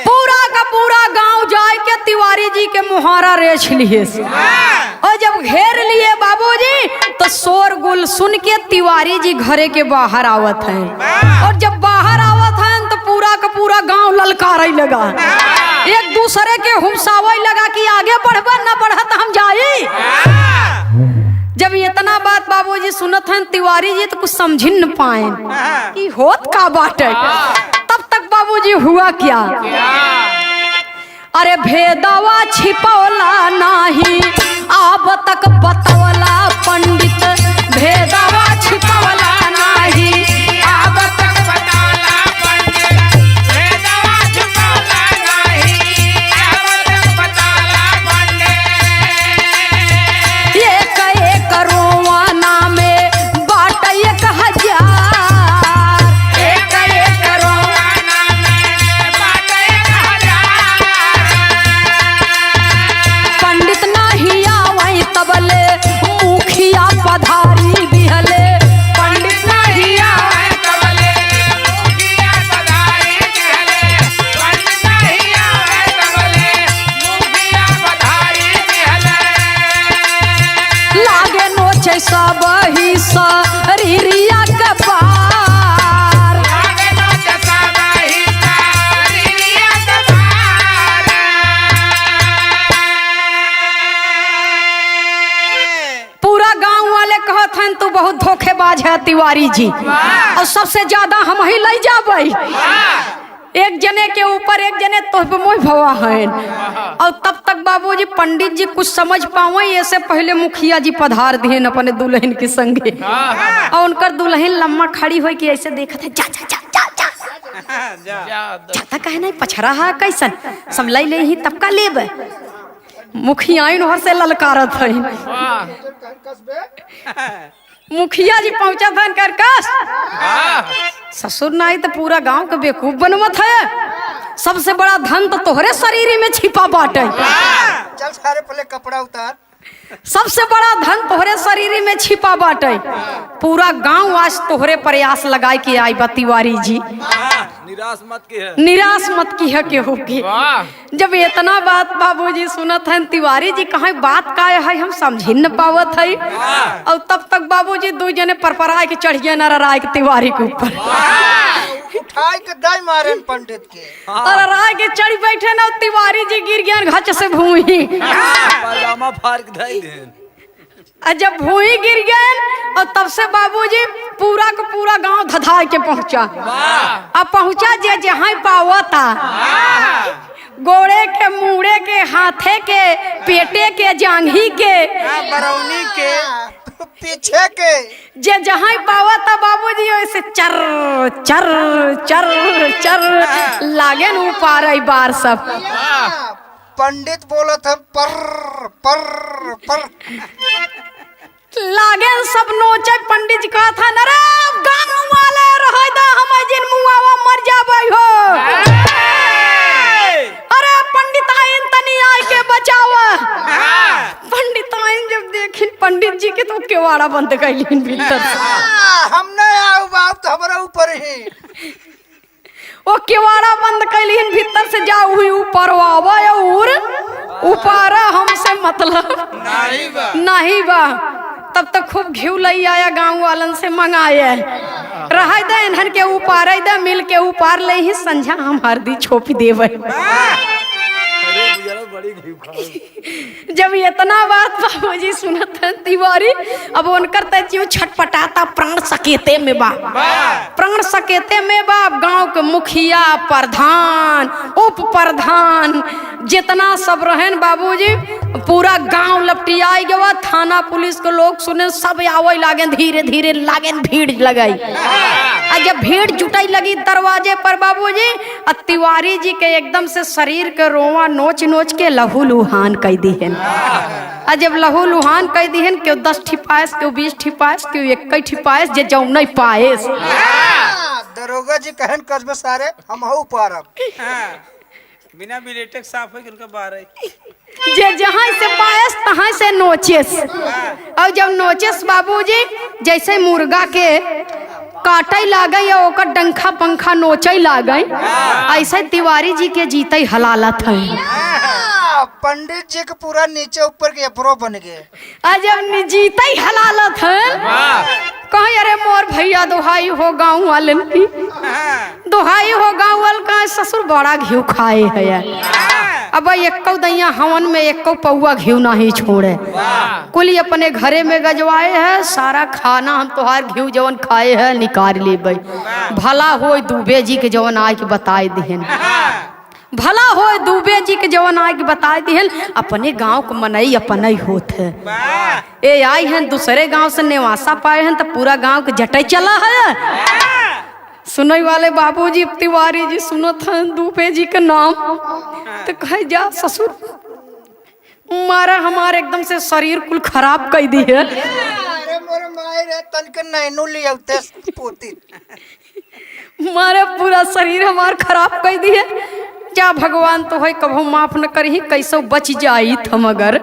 पूरा का पूरा गांव जाए के तिवारी जी के मुहारा रेछ लिए। और जब घेर लिए बाबूजी तो शोरगुल सुन के तिवारी जी घरे के बाहर आवत हैं। और जब बाहर आवत हैं तो पूरा का पूरा गांव ललकारे लगा, एक दूसरे के हुमसावे लगा कि आगे बढ़बा ना बढ़त हम जाई। जब इतना बात बाबूजी सुनत हैं तिवारी जी तो कुछ समझ न पाए कि होत का बाटे। तब तक बाबूजी हुआ क्या, अरे भेदवा छिपौला नाही अब तक बतौला पंडित, भेदवा छिपौला नाही अब तक बताला पंडित, भेदवा छुपौला सब ही शरीरिया के पार। लागे नोच सब ही शरीरिया के पार। पूरा गांव वाले कहत हैं तू बहुत धोखेबाज है तिवारी जी, और सबसे ज्यादा हम ही ले जाबे। एक जने के ऊपर एक जने तो मोह भवा है। और तब तक बाबूजी पंडित जी कुछ समझ पावे, ऐसे पहले मुखिया जी पधार दिए अपने दुल्हन के संगे। और उनकर दुल्हन लम्मा खड़ी हो के ऐसे देखत है, जा जा जा जा जा जाता कहे नहीं पछरा है कैसन सब ले ले ही तब का लेब। मुखिया हर से ललकारत है। मुखिया जी पहुंचा था कर कस ससुर नहीं तो पूरा गांव के बेवकूफ बनवत है। सबसे बड़ा धन तो तोहरे शरीर में छिपा बाटे। चल सारे पहले कपड़ा उतार। सबसे बड़ा धन तोहरे शरीर में छिपा बाटे। पूरा गांव आज तोहरे प्रयास लगाए के आई बा तिवारी जी। निराश मत की है, निराश मत की है के होगी। जब इतना बात बाबूजी सुनत हैं तिवारी जी कहा बात का है हम समझ न पावत है। और तब तक बाबूजी दो जने परपराए के चढ़िए नाराय के तिवारी के ऊपर उठाई के दाई मारे पंडित के। नाराय के चढ़ बैठे ना तिवारी जी गिर गए घच से भूमि। पायजामा फाड़ के धाई देन। जब भूमि गिर गए और तब से बाबूजी पूरा का पूरा गांव धधा के पहुंचा। अब पहुंचा जे जहाँ पावा था, गोड़े के मुड़े के हाथे के पेटे के जांघी के बरौनी के पीछे के जे जहाँ पावा था बाबूजी ऐसे चर चर चर चर लागे न ऊपर बार सब। पंडित बोलत है पर पर पर लागे सब नोचे। पंडित जी कहा था नरे गांव वाले रह दा हम जिन मुआवा मर जाबे हो। अरे पंडित आइन तनी आय के बचावा। पंडित आइन जब देखिन पंडित जी के तो केवाड़ा बंद कैलिन भीतर से। हम नहीं आओ बाप तो हमारा ऊपर ही। वो केवाड़ा बंद कैलिन भीतर से जा हुई ऊपर आवा और ऊपर हमसे मतलब नहीं बा। तब तक खूब घिउ लई आया गांव वालन से मंगाया रह दे इन्हन के ऊपर दे मिल के ऊपर ले ही संझा हम हरदी छोपी देवे। जब इतना बात बाबूजी सुनत है तिवारी अब उनकर तू छटपटाता प्राण सकेते में बा। प्राण सकेते में बा। गांव के मुखिया प्रधान उप प्रधान जितना सब रहन बाबूजी पूरा गांव लपटियाई गवा। थाना पुलिस के लोग सुने सब आवे लागे धीरे धीरे लागे भीड़ लगाई। जब भीड़ जुटाई लगी दरवाजे पर बाबूजी तिवारी जी के एकदम से शरीर के रोवा नोच नोच के लहू लुहान कह दी है। जब लहू लुहान कह दी है क्यों 10 ठिपायस क्यों 20 ठिपायस क्यों 21 ठिपायस जे जाऊ नहीं पाएस। दरोगा जी कहन कसबे सारे हम हऊ पारब। बिना बिलेटेक साफ है उनका बाहर जे जहाँ से पायस तहाँ से नोचेस। और जब नोचेस बाबूजी जैसे मुर्गा के काटे लागे या ओकर डंखा पंखा नोचे लागे ऐसे तिवारी जी के जीते हलालत है। पंडित जी के पूरा नीचे ऊपर के अप्रो बन गए। जब जीते हलालत है कहीं अरे मोर भैया दोहाई हो गाँव वालन की दोहाई हो गाँव वाल का ससुर बड़ा घिउ खाए है। अब एको दैया हवन में एको पौआ घिउ नहीं छोड़े। कुल अपने घरे में गजवाए है सारा खाना हम तोहार घिउ जवन खाए है निकाल लेबै। भला हो दुबे जी के जवन आय के बताए दिहन। भला हो दुबे जी के जवन आय के बताए दिहन। अपने गांव को मनई अपने होत है। ए आई हैं दूसरे गांव से नेवासा पाए हैं तो पूरा गांव के जटई चला है। सुनई वाले बाबूजी तिवारी जी सुनत हैं दुबे जी के नाम तो कहे जा ससुर मारा हमारे एकदम से शरीर कुल खराब कर दी है। अरे मोर माई रे तनके नैनो लियाउते पोती मारे पूरा शरीर हमार खराब कर दी है। क्या भगवान तो है कभो माफ न करही कैसो बच जाई हम अगर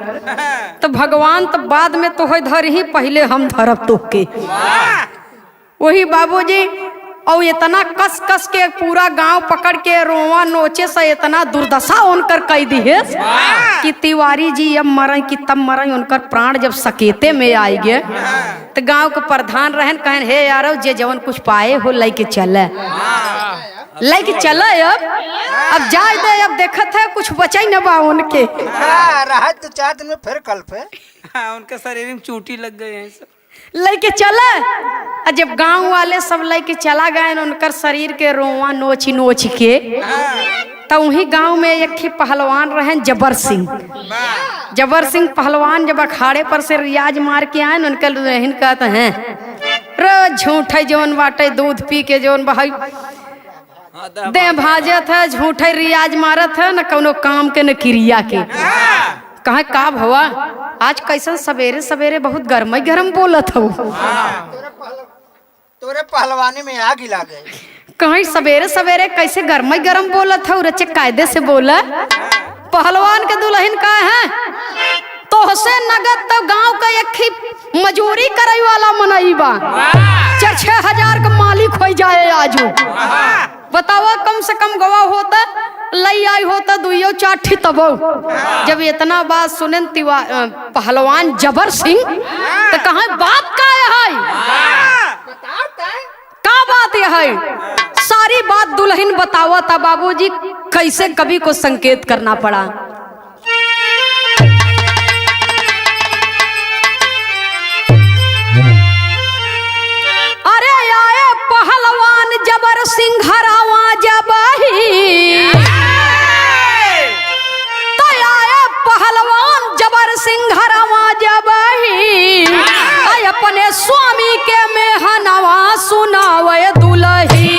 तो भगवान तो बाद में तो है धर ही पहले हम धरब तो के। वही बाबूजी और इतना कस कस के पूरा गांव पकड़ के रोवा नोचे से इतना दुर्दशा उनकर कह दी है कि तिवारी जी अब मर कि तब मर। उनकर प्राण जब सकेते में आई गए तो गांव के प्रधान रहन कहन हे यार जे जवन कुछ पाए हो लेके चले लेके चले अब जाए दे। अब देखत है कुछ बचा ही न बा उनके। रहा तो 4 दिन में फिर कल पे हाँ, उनके शरीर में चूटी लग गई है सब। लेके चले और जब गांव वाले सब लेके चला गए उनकर शरीर के रोवा नोच नोच के तो वही गांव में एक ही पहलवान रहे जबर सिंह। जबर सिंह पहलवान जब अखाड़े पर से रियाज मार के आए उनके रहन कहते हैं रो झूठे जौन बाटे दूध पी के जौन भाई दे भाजत है झूठे रियाज मारत है न कोनो काम के न क्रिया के। कहा का भवा आज कैसन सवेरे सवेरे बहुत गरम गरम बोलत हो। तोरे पहलवानी में आग ही लागे। कहीं सवेरे सवेरे कैसे गरम गरम बोलत हो रचे कायदे से बोला। पहलवान के दुल्हन का है तोहसे नगद तो गांव का एक ही मजूरी करे वाला मनई बा 4-6 हजार का मालिक हो जाए आजू। बतावा कम से कम गवाह होता लई आई होता 2-4 तबो। जब इतना बात सुने पहलवान जबर सिंह तो कहा बात का है का बात यह है। सारी बात दुल्हन बतावा था बाबूजी कैसे कभी को संकेत करना पड़ा। अरे आए पहलवान जबर सिंह हरावा जबही तो आए पहलवान जबर सिंह हरावा जबही अपने स्वामी के मेहनवा सुनावे दुलही।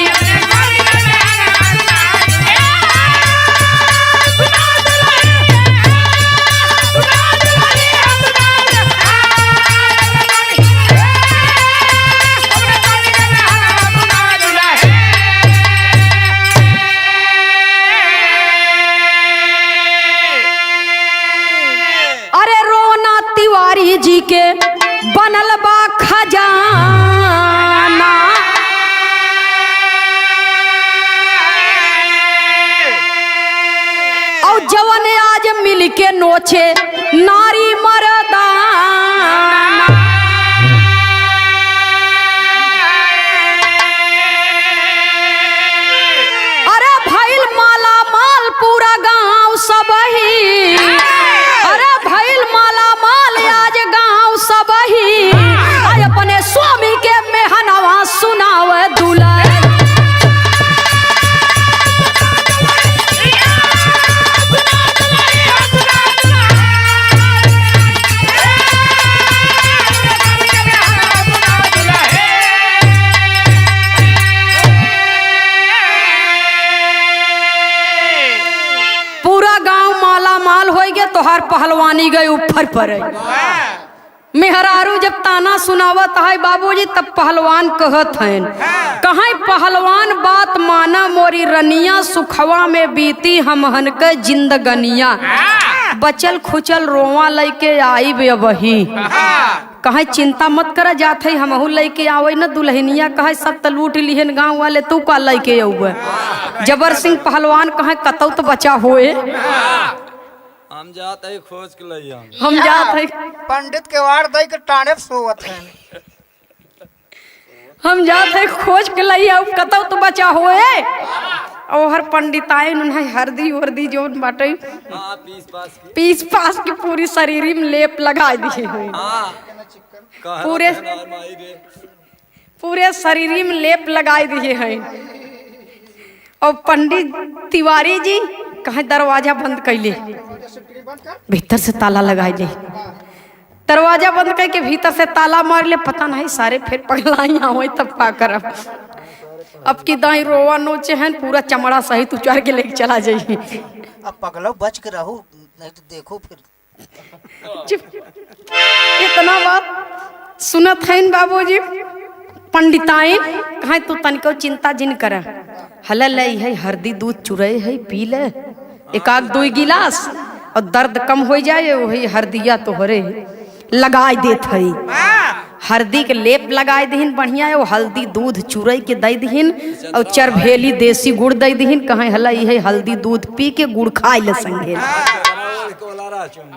अरे रोना तिवारी जी के बनल बा खजाना और जवन आज मिल के नोचे नारी मर्दाना। अरे भइल माला माल पूरा गांव सबही। अरे भइल माला माल आज गांव सबही अपने स्वामी के मेहनवा सुनावे दुल्हन। पूरा गांव माला माल हो गया तोहार पहलवानी गए ऊपर पर मेहरारू जब ताना सुनावत है बाबूजी तब पहलवान कहत हैं कहाँ पहलवान बात माना मोरी रनिया सुखवा में बीती हमहन के जिंदगनिया बचल खुचल रोवा लेके आई वही। कहे चिंता मत करा जात है हमहू लेके आवे न दुल्हनिया कहे सब त लूट लिहन गांव वाले तू का लेके आऊ। जबर सिंह पहलवान कहे कतौ तो बचा होए हम जाते हैं खोज के लिए हम जात है पंडित के वार दई के टाणे सोवत है। हम जात है खोज के लिए आऊ कतौ तो बचा होए। और हर पंडिताई उन्हें हरदी वर्दी जोन बाटे हाँ पीस पास की पूरी शरीर में लेप लगा दिए हुए पूरे शरीर में लेप लगाए दिए हैं। और पंडित तिवारी जी कहे दरवाजा बंद कैले भीतर से ताला लगाए दे। दरवाजा बंद करके भीतर से ताला मार ले पता नहीं सारे फिर पगलाई आवे तब का करब। अब की दाई रोवा नोचे हैं पूरा चमड़ा सहित उचार के लेके चला जाइए। अब पगलो बच के रहो नहीं तो देखो फिर। इतना बात सुनत है बाबूजी पंडिताई कहे तू तनिको चिंता जिन कर हल ले है हरदी दूध चुरे है पी ले 1-2 गिलास और दर्द कम हो जाए वही हरदिया तोहरे लगाई देत है। हल्दी के लेप लगाए दीहिन बढ़िया है, वो हल्दी दूध चूरई के दे दीहिन और चरभेली देसी गुड़ दे दीहिन, कहे हला ये हल्दी दूध पी के गुड़ खाए ले संगे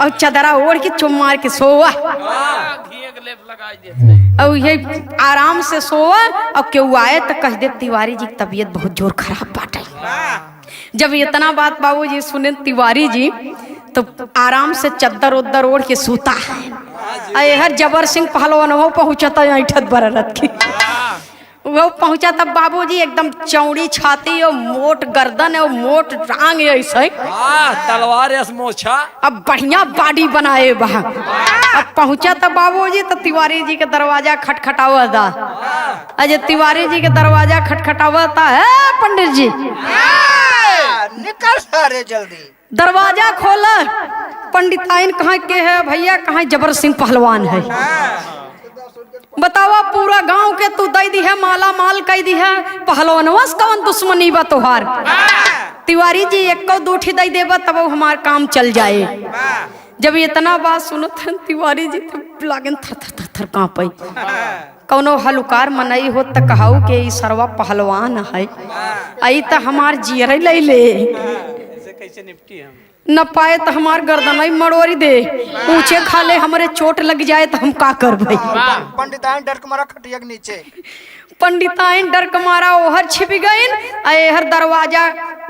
और चदरा ओढ़ के चुम मार के सोवा घी के लेप लगा देते और ये आराम से सोवा। और केहू आए तो कह दे तिवारी जी की तबीयत बहुत जोर खराब बाटे। जब इतना बात बाबूजी सुने तिवारी जी तो आराम से चद्दर उद्दर ओढ़ के सूता है। हर जबर सिंह पहलवान वो पहुंचता ऐठत बररत की वो पहुंचा तब बाबूजी एकदम चौड़ी छाती और मोट गर्दन और मोट टांग ऐसे तलवार मोछा अब बढ़िया बॉडी बनाए बहा। अब पहुंचा तब बाबूजी तो तिवारी जी के दरवाजा खटखटावा था। अजय तिवारी जी के दरवाजा खटखटावा था है पंडित जी निकल सारे जल्दी। दरवाजा खोला, पंडिताइन कहाँ के है भैया, कहाँ जबर सिंह पहलवान है। बतावा पूरा गांव के तू दई दी है माला माल कह दी है, पहलवानवा कौन दुश्मनी बा तोहार। तिवारी जी एक दूठी दई देबा तब हमार काम चल जाए। जब इतना बात सुनो थे तिवारी जी तो लागन थर थर थर थर कांपई। कौनो हलुकार मनई हो त कहू के ई सरवा पहलवान है, आई त हमार जियर ले ले कैसे निपटी हम न पाए तो हमार गर्दन ही मड़ोरी दे, ऊंचे खाले हमरे चोट लग जाए तो हम का कर भाई। पंडिताइन डर के मारा खटिया के नीचे। पंडिताइन डर के मारा ओहर छिप गईन। हर दरवाजा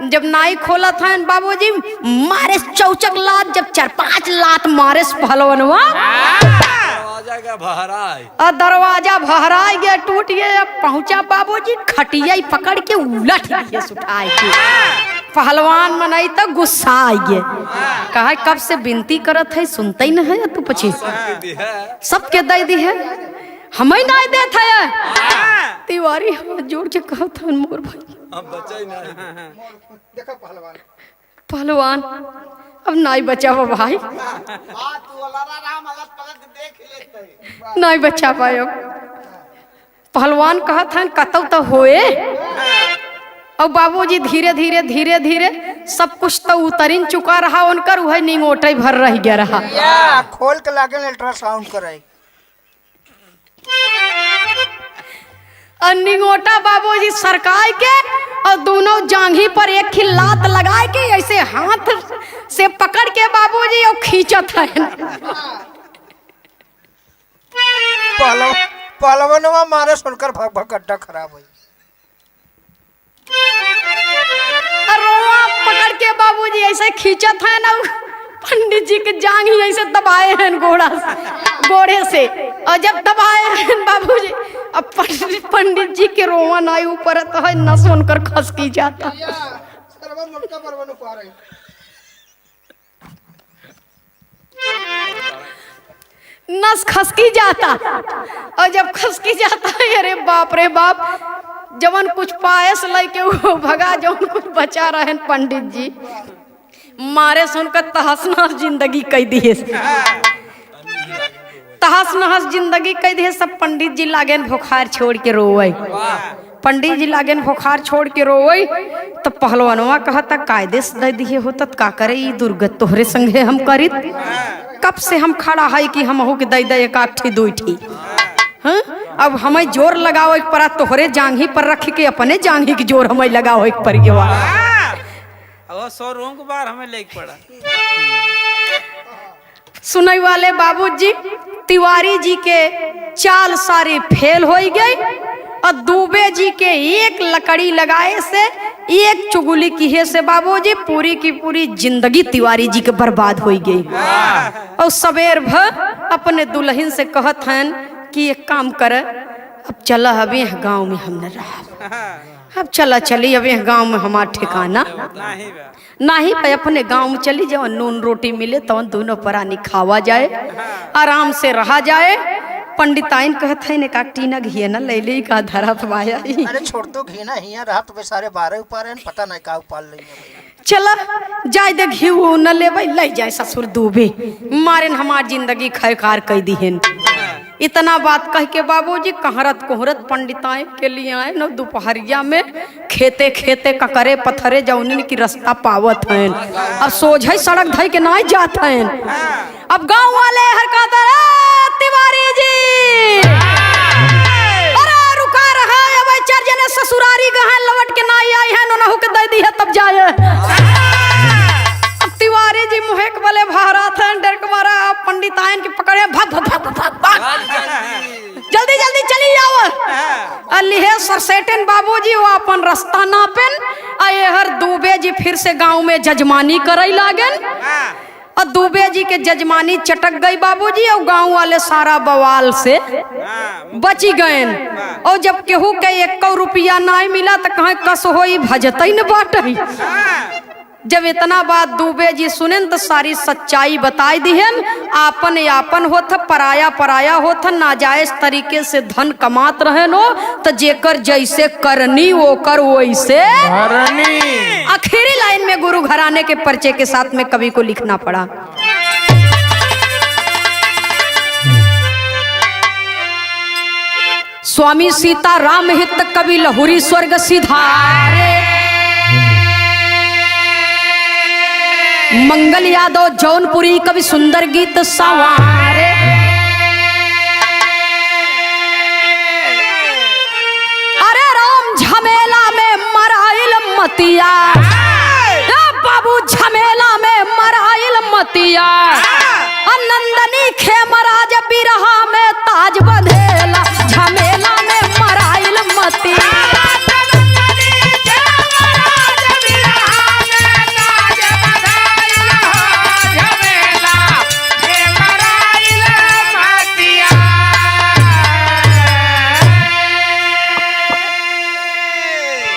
जब नाई खोला था बाबूजी मारे चौचक लात, जब 4-5 लात मारे पहलवनवा दरवाजा भहराई गया टूट गया। पहुंचा बाबूजी खटिया पकड़ के उलट गया उठाए के। पहलवान मनई तो गुस्सा आई गए, कहा कब से विनती करत है सुनते ही न है तू पची सबके दे दी है हमें ना देत है। तिवारी हाथ जोड़ के कहा था मोर भाई पहलवान अब नाई बचाओ भाई, नहीं बचा पायो। पहलवान कहा था कतौ तो होए। और बाबूजी धीरे धीरे धीरे धीरे सब कुछ तो उतरिन चुका रहा उनकर, वह निंगोटे भर रह गया रहा। खोल के लागे अल्ट्रासाउंड कराई और निंगोटा बाबूजी सरकाय के और दोनों जांघी पर एक ही लात लगाए के ऐसे हाथ से पकड़ के बाबूजी और खींचत है। पहलवानवा मारे सुनकर भग भग गड्ढा खराब हुई। रोआ पकड़ के बाबूजी ऐसे खींचत है ना, पंडित जी के जांग ही ऐसे दबाए हैं घोड़े से। और जब दबाए हैं बाबूजी अब पंडित जी के रोआ नाई ऊपर तो है न सुनकर खसकी जाता। नस खसकी जाता। और जब खसकी जाता है अरे बाप रे बाप, जवन कुछ पायस लेके वो भगा, जवन कुछ बचा रहे पंडित जी मारे सुनकर तहस नहस जिंदगी कह दिए, तहस नहस जिंदगी कह दिए। सब पंडित जी लागेन बुखार छोड़ के रोए, पंडित जी लागेन बुखार छोड़ के रोए। तो पहलवानवा कहता कायदे से दे दिए हो तत का करे, ई दुर्गत तोहरे संगे हम करित। कब से हम खड़ा है कि हम हो के दे दे एक आठी दुईठी। हाँ? अब हमें जोर लगाओ एक पर तोहरे जांघी पर रख के अपने जांघी की जोर हमें लगाओ एक पर ये और 100 रोंग बार हमें लेके पड़ा। सुनई वाले बाबूजी तिवारी जी के चाल सारी फेल हो गई और दुबे जी के एक लकड़ी लगाए से एक चुगली किए से बाबूजी पूरी की पूरी जिंदगी तिवारी जी के बर्बाद हो गई। और सवेर भर अपने दुल्हन से कहत हैं कि एक काम कर, अब चला अभी गांव में हम न रहा, अब चला चली अभी गांव में हमारा ठिकाना नहीं भाई, अपने गांव में चली जाओ, नून रोटी मिले तो दोनों परानी खावा जाए, आराम से रहा जाए। पंडिताइन कहते हैं का टीना घी ना ले ले का धरा पाया। अरे छोड़ तो घी ना हिया रहा तो बेचारे 12 ऊपर हैं, पता नहीं का उपाल ले चला जाए दे घी न ले ले जाए ससुर दूबे मारे हमार जिंदगी खैकार कह दी है। इतना बात कह के बाबूजी कहरत कोहरत पंडिताएं के लिए आए न दोपहरिया में खेते खेते ककरे पत्थरे जौनिन की रास्ता पावत हैं। अब सोझे सड़क धई के नहीं जात हैं। अब गांव वाले हर कहते तिवारी जी अलिहे सरसेटन बाबूजी वो अपन रास्ता नापेन हर दुबे जी फिर से गांव में जजमानी करई लागन और दुबे जी के जजमानी चटक गई बाबूजी और गांव वाले सारा बवाल से बची गए। और जब केहू के 1 रुपया नहीं मिला तो कहे कस होई भजतई न बाटई। जब इतना बात दुबे जी सुने तो सारी सच्चाई बताई दिहन। आपन यापन होत पराया पराया होत नाजायज तरीके से धन कमात रहे नो तो जेकर जैसे करनी वो कर वैसे आखिरी लाइन में गुरु घराने के पर्चे के साथ में कवि को लिखना पड़ा। स्वामी सीता राम हित कवि लहुरी स्वर्ग सिधारे। मंगल यादव जौनपुरी कवि सुंदर गीत सवारे। अरे राम झमेला में मराइल मतिया बाबू झमेला में मराइल मतिया नंदनी खेमराज बिरहा में ताज बंधेला।